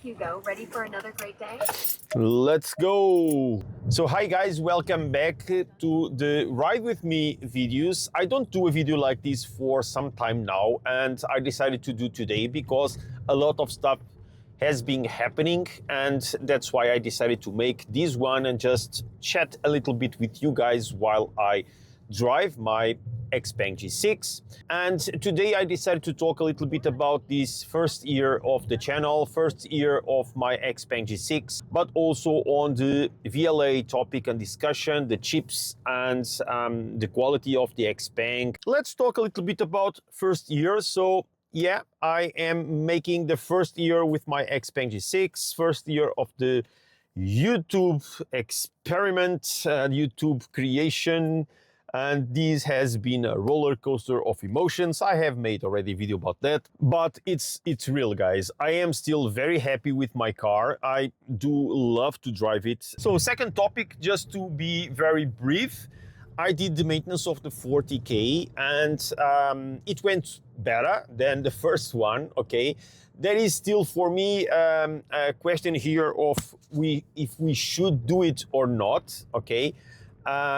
Hugo, ready for another great day? Let's go! So hi guys, welcome back to the Ride With Me videos. I don't do a video like this for some time now, and I decided to do today because a lot of stuff has been happening, and that's why I decided to make this one and just chat a little bit with you guys while I drive my XPeng G6. And today I decided to talk a little bit about this first year of the channel, first year of my XPeng G6, but also on the VLA topic and discussion, the chips and the quality of the XPeng. Let's talk a little bit about first year. So yeah, I am making the first year with my XPeng G6, first year of the YouTube experiment, YouTube creation. And this has been a roller coaster of emotions. I have made already a video about that, but it's real, guys. I am still very happy with my car. I do love to drive it. So second topic, just to be very brief, I did the maintenance of the 40K and it went better than the first one, okay? There is still for me a question here of if we should do it or not, okay?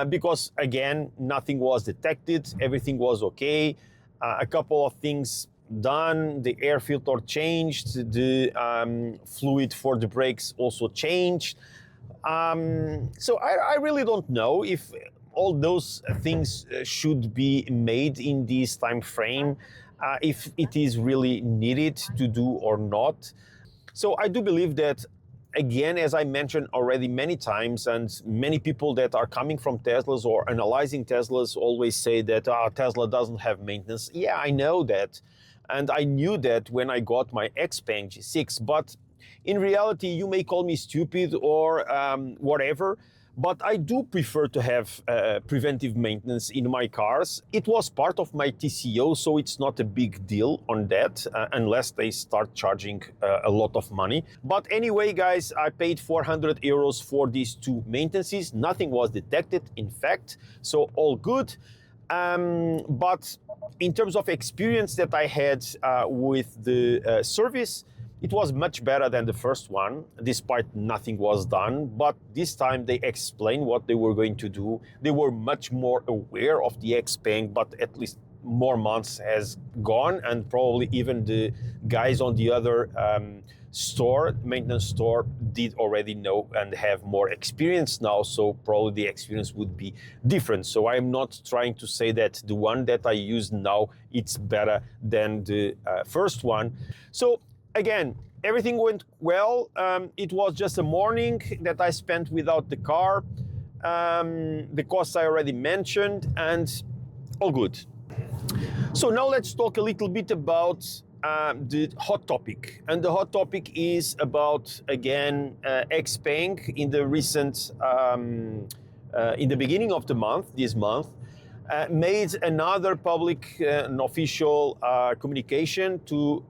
Because again, nothing was detected, everything was okay. A couple of things done, the air filter changed, the fluid for the brakes also changed. So I really don't know if all those things should be made in this time frame, if it is really needed to do or not. So I do believe that, again, as I mentioned already many times, and many people that are coming from Teslas or analyzing Teslas always say that Tesla doesn't have maintenance. Yeah, I know that. And I knew that when I got my XPeng G6, but in reality, you may call me stupid or whatever, but I do prefer to have preventive maintenance in my cars. It was part of my TCO, so it's not a big deal on that, unless they start charging a lot of money. But anyway, guys, I paid 400 euros for these two maintenances. Nothing was detected, in fact, so all good. But in terms of experience that I had with the service, it was much better than the first one, despite nothing was done. But this time they explained what they were going to do. They were much more aware of the XPeng, but at least more months has gone, and probably even the guys on the other maintenance store did already know and have more experience now, so probably the experience would be different. So I'm not trying to say that the one that I use now, it's better than the first one. So again, everything went well. It was just a morning that I spent without the car. The costs I already mentioned, and all good. So now let's talk a little bit about the hot topic. And the hot topic is about, again, XPeng in the recent, in the beginning of the month, this month, made another public and official communication to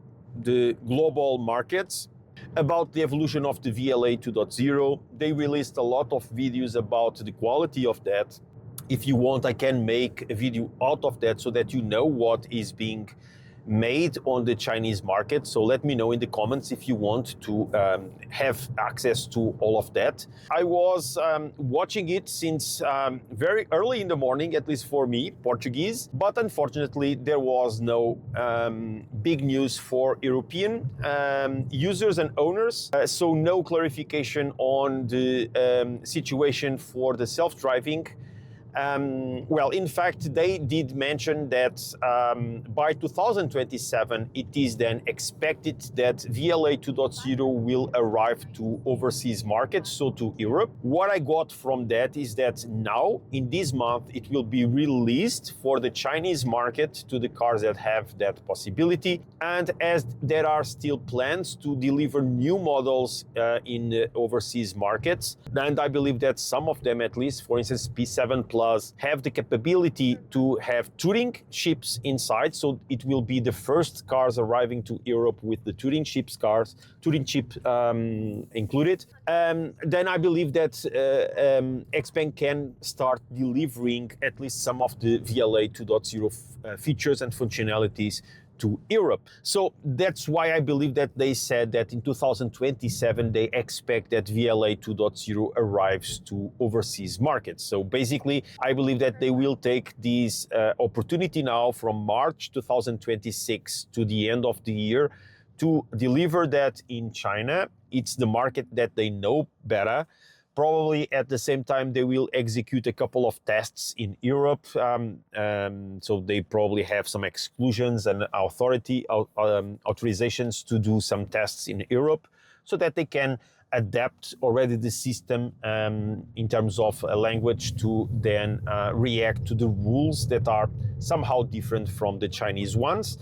the global markets about the evolution of the VLA 2.0. They released a lot of videos about the quality of that. If you want, I can make a video out of that so that you know what is being made on the Chinese market. So let me know in the comments if you want to have access to all of that. I was watching it since very early in the morning, at least for me, Portuguese, but unfortunately there was no big news for European users and owners. So no clarification on the situation for the self-driving. Well, in fact, they did mention that by 2027, it is then expected that VLA 2.0 will arrive to overseas markets, so to Europe. What I got from that is that now, in this month, it will be released for the Chinese market to the cars that have that possibility. And as there are still plans to deliver new models in the overseas markets, and I believe that some of them, at least, for instance, P7 Plus, have the capability to have Touring chips inside, so it will be the first cars arriving to Europe with the Touring chip included. Then I believe that XPeng can start delivering at least some of the VLA 2.0 features and functionalities to Europe. So that's why I believe that they said that in 2027 they expect that VLA 2.0 arrives to overseas markets. So basically, I believe that they will take this opportunity now from March 2026 to the end of the year to deliver that in China. It's the market that they know better. Probably at the same time, they will execute a couple of tests in Europe. So they probably have some exclusions and authorizations to do some tests in Europe so that they can adapt already the system in terms of language to then react to the rules that are somehow different from the Chinese ones.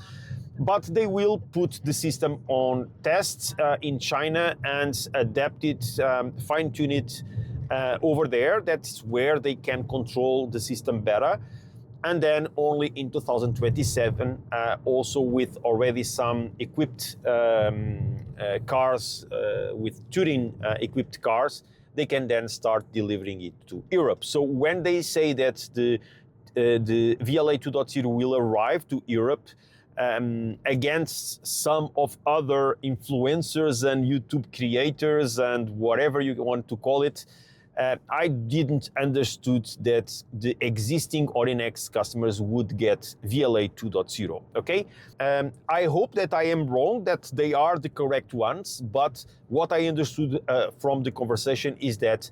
But they will put the system on tests in China and adapt it, fine-tune it over there. That's where they can control the system better. And then only in 2027, also with already some equipped cars, with tuning equipped cars, they can then start delivering it to Europe. So when they say that the VLA 2.0 will arrive to Europe, against some of other influencers and YouTube creators and whatever you want to call it, I didn't understood that the existing Orinex customers would get VLA 2.0, okay? I hope that I am wrong, that they are the correct ones, but what I understood from the conversation is that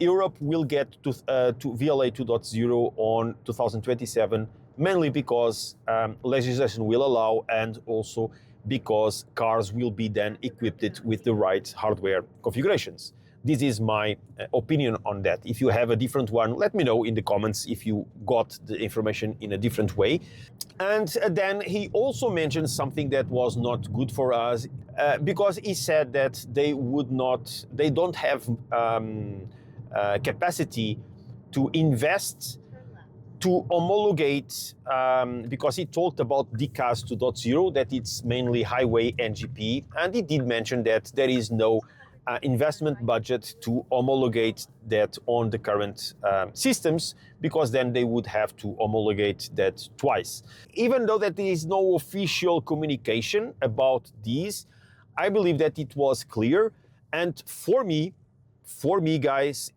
Europe will get to VLA 2.0 on 2027, mainly because legislation will allow and also because cars will be then equipped with the right hardware configurations. This is my opinion on that. If you have a different one, let me know in the comments if you got the information in a different way. And then he also mentioned something that was not good for us because he said that they don't have capacity to invest to homologate, because he talked about DCAS 2.0, that it's mainly highway NGP, and he did mention that there is no investment budget to homologate that on the current systems, because then they would have to homologate that twice. Even though that there is no official communication about these, I believe that it was clear, and for me guys,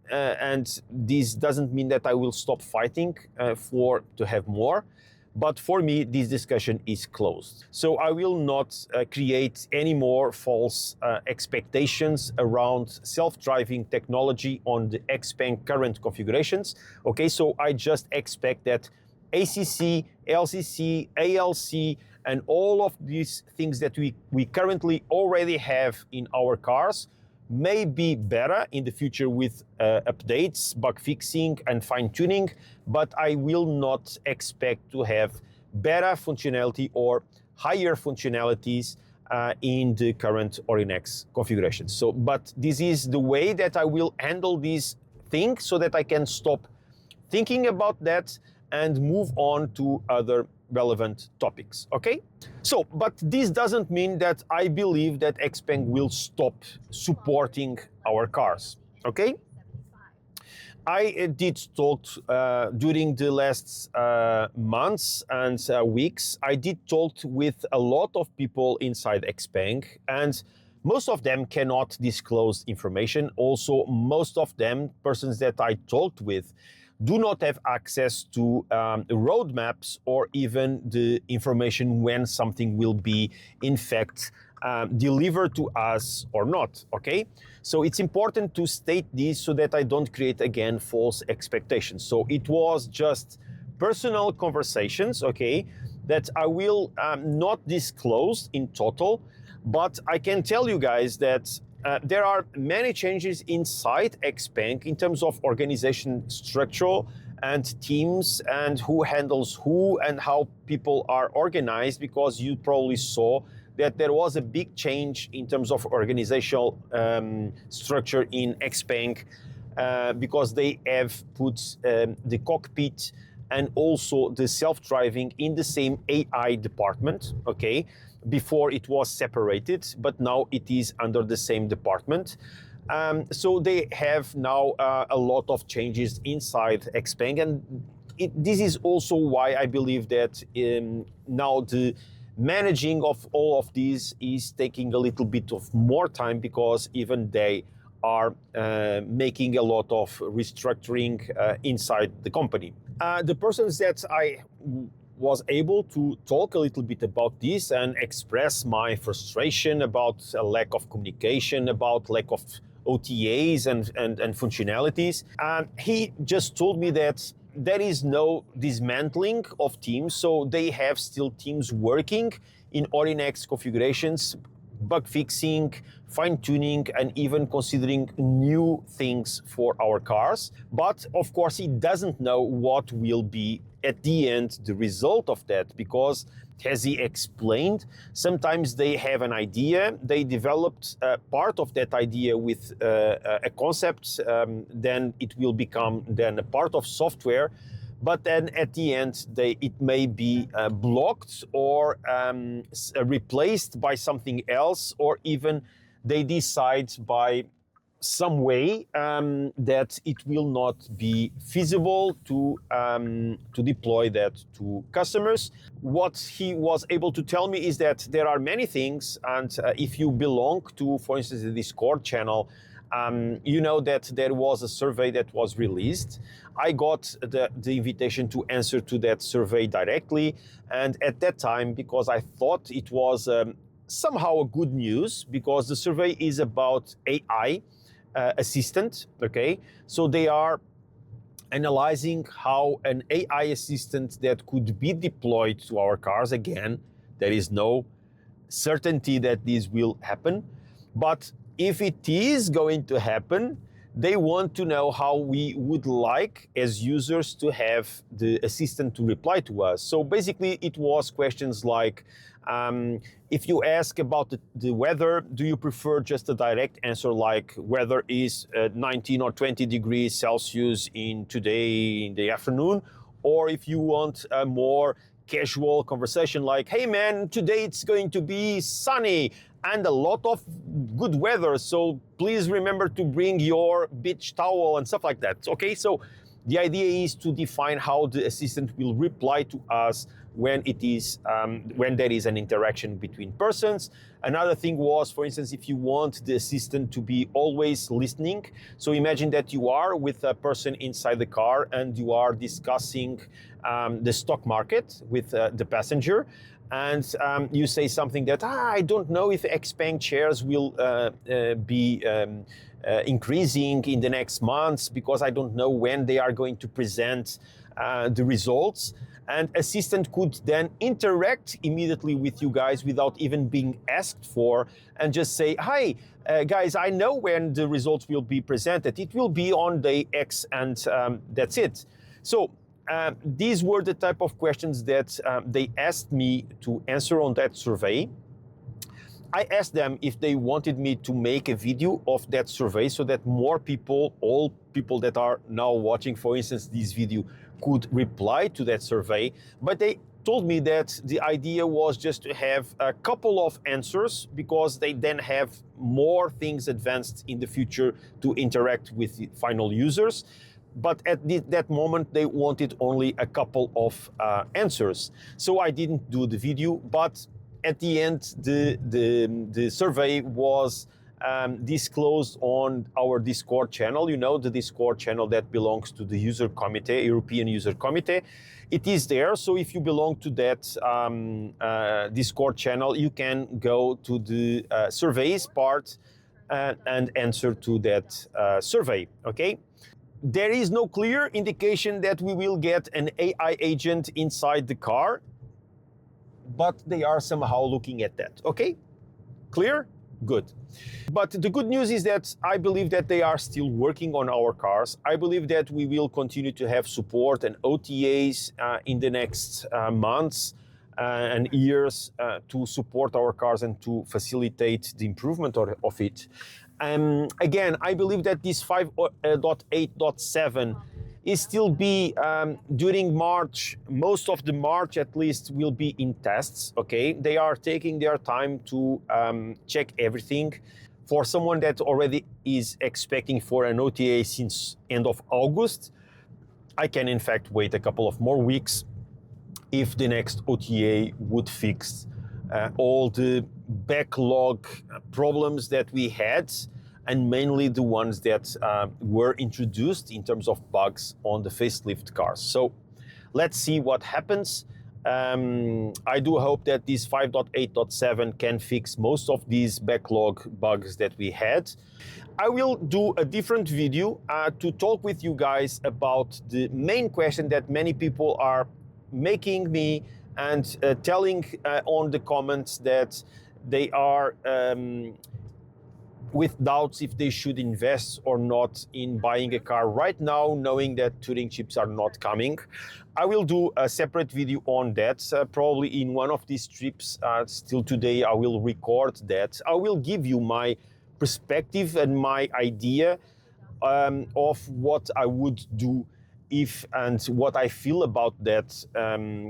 and this doesn't mean that I will stop fighting to have more, but for me this discussion is closed. So I will not create any more false expectations around self-driving technology on the XPeng current configurations. Okay, so I just expect that ACC, LCC, ALC, and all of these things that we currently already have in our cars may be better in the future with updates, bug fixing and fine-tuning, but I will not expect to have better functionality or higher functionalities in the current Orinex configuration. So, but this is the way that I will handle these things so that I can stop thinking about that and move on to other relevant topics, okay? So, but this doesn't mean that I believe that XPeng will stop supporting our cars, okay? I did talk during the last months and weeks, I did talk with a lot of people inside XPeng, and most of them cannot disclose information. Also, most of them, persons that I talked with, do not have access to roadmaps or even the information when something will be, in fact, delivered to us or not, okay? So it's important to state this so that I don't create, again, false expectations. So it was just personal conversations, okay, that I will not disclose in total, but I can tell you guys that there are many changes inside XPeng in terms of organization structure and teams and who handles who and how people are organized, because you probably saw that there was a big change in terms of organizational structure in XPeng because they have put the cockpit and also the self-driving in the same AI department, okay? Before it was separated, but now it is under the same department. So they have now a lot of changes inside XPeng, and this is also why I believe that now the managing of all of these is taking a little bit of more time, because even they are making a lot of restructuring inside the company. The persons that I was able to talk a little bit about this and express my frustration about a lack of communication, about lack of OTAs and functionalities. He just told me that there is no dismantling of teams, so they have still teams working in Orinex configurations, bug fixing, fine-tuning, and even considering new things for our cars. But of course, he doesn't know what will be at the end the result of that, because, as he explained, sometimes they have an idea, they developed part of that idea with a concept, then it will become then a part of software, but then at the end it may be blocked or replaced by something else, or even they decide by some way that it will not be feasible to deploy that to customers. What he was able to tell me is that there are many things, and if you belong to, for instance, the Discord channel, you know that there was a survey that was released. I got the invitation to answer to that survey directly, and at that time, because I thought it was somehow a good news, because the survey is about AI assistant, okay? So they are analyzing how an AI assistant that could be deployed to our cars. Again, there is no certainty that this will happen, but if it is going to happen, they want to know how we would like as users to have the assistant to reply to us. So basically it was questions like, if you ask about the weather, do you prefer just a direct answer like weather is 19 or 20 degrees Celsius today in the afternoon? Or if you want a more casual conversation like, hey man, today it's going to be sunny and a lot of good weather, so please remember to bring your beach towel and stuff like that. Okay, so the idea is to define how the assistant will reply to us when it is when there is an interaction between persons. Another thing was, for instance, if you want the assistant to be always listening. So imagine that you are with a person inside the car and you are discussing the stock market with the passenger, and you say something that I don't know if XPeng shares will be increasing in the next months, because I don't know when they are going to present the results. And assistant could then interact immediately with you guys without even being asked for, and just say, hi guys, I know when the results will be presented. It will be on day X, and that's it. So these were the type of questions that they asked me to answer on that survey. I asked them if they wanted me to make a video of that survey so that more people, all people that are now watching, for instance, this video, could reply to that survey. But they told me that the idea was just to have a couple of answers, because they then have more things advanced in the future to interact with the final users. But at that moment, they wanted only a couple of answers. So I didn't do the video, but at the end, the survey was disclosed on our Discord channel. You know, the Discord channel that belongs to the user committee, European User Committee. It is there, so if you belong to that Discord channel, you can go to the surveys part and answer to that survey, okay? There is no clear indication that we will get an AI agent inside the car, but they are somehow looking at that, okay? Clear? Good. But the good news is that I believe that they are still working on our cars. I believe that we will continue to have support and OTAs in the next months and years to support our cars and to facilitate the improvement of it. Again, I believe that this 5.8.7 is still be during March. Most of the March at least will be in tests, okay? They are taking their time to check everything. For someone that already is expecting for an OTA since end of August, I can in fact wait a couple of more weeks if the next OTA would fix all the backlog problems that we had, and mainly the ones that were introduced in terms of bugs on the facelift cars. So let's see what happens. I do hope that this 5.8.7 can fix most of these backlog bugs that we had. I will do a different video to talk with you guys about the main question that many people are making me and telling on the comments that they are with doubts if they should invest or not in buying a car right now, knowing that Turing chips are not coming. I will do a separate video on that, probably in one of these trips. Still today, I will record that. I will give you my perspective and my idea of what I would do if and what I feel about that,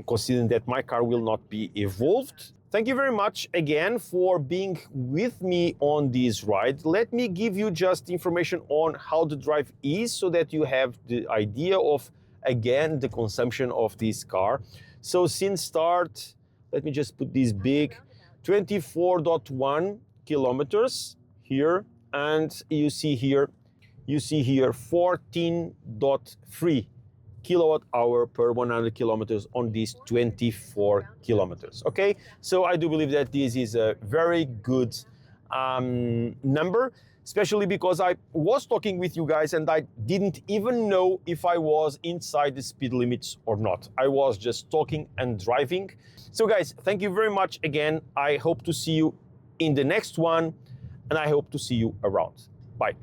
considering that my car will not be evolved. Thank you very much again for being with me on this ride. Let me give you just information on how the drive is so that you have the idea of, again, the consumption of this car. So since start, let me just put this big, 24.1 kilometers here, and you see here 14.3 kilowatt hour per 100 kilometers on these 24 kilometers. Okay, so I do believe that this is a very good number, especially because I was talking with you guys and I didn't even know if I was inside the speed limits or not. I was just talking and driving. So guys, thank you very much again. I hope to see you in the next one, and I hope to see you around. Bye.